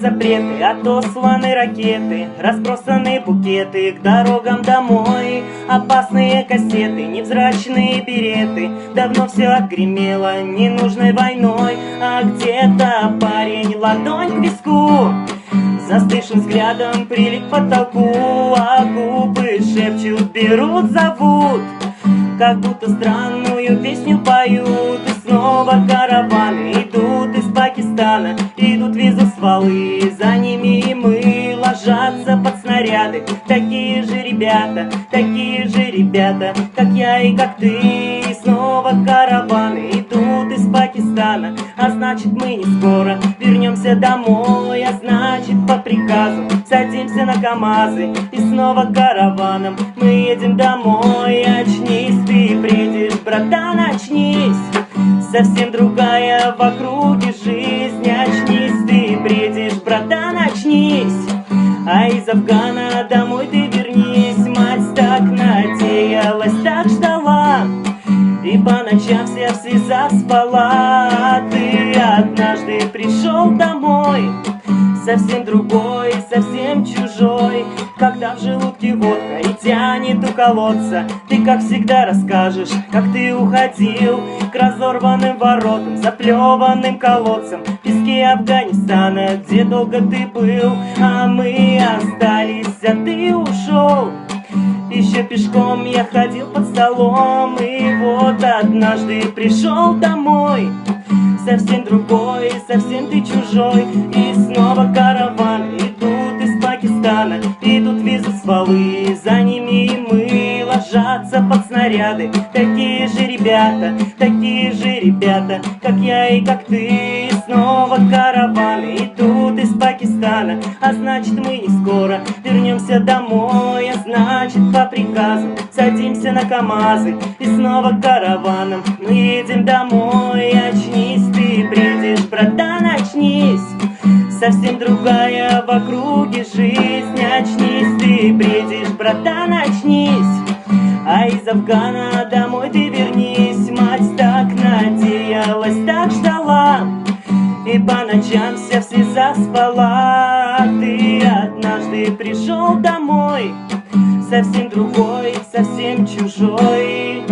запреты, отосланы ракеты, разбросаны букеты к дорогам домой. Опасные кассеты, невзрачные береты, давно все отгремело ненужной войной. А где-то парень, ладонь к виску, застывшим взглядом прилип к потолку, а губы шепчут, берут, зовут, как будто странную песню поют. И снова караваны идут из Пакистана, идут везут стволы, за ними и мы ложатся под снаряды. Такие же ребята, как я и как ты. И снова караваны идут из Пакистана, а значит мы не скоро вернемся домой. А значит по приказу садимся на КамАЗы, и снова караваном мы едем домой. Очнись, ты бредишь, братан, очнись, совсем другая в округе жизнь. Очнись, ты бредишь, братан, очнись, а из Афгана домой ты вернись. Мать так надеялась, так ждала, и по ночам вся в слезах спала. А ты однажды пришел домой, совсем другой, совсем чужой. Когда в желудке водка и тянет у колодца, ты как всегда расскажешь, как ты уходил к разорванным воротам, заплеванным колодцам в песке Афганистана, где долго ты был. А мы остались, а ты ушел. Еще пешком я ходил под столом, и вот однажды пришел домой, совсем другой, совсем ты чужой. И снова караваны идут из Пакистана, идут везут стволы, за ними и мы ложатся под снаряды. Такие же ребята, как я и как ты. И снова караваны идут из Пакистана, а значит мы не скоро вернемся домой. А значит по приказу садимся на КамАЗы, и снова караваном мы едем домой. Очнись, ты бредишь, братан, очнись, совсем другая в округе жизнь. Очнись, ты бредишь, братан, очнись, а из Афгана домой ты вернись. Мать так надеялась, так ждала, и по ночам вся в слезах спала. А ты однажды пришел домой, совсем другой, совсем чужой.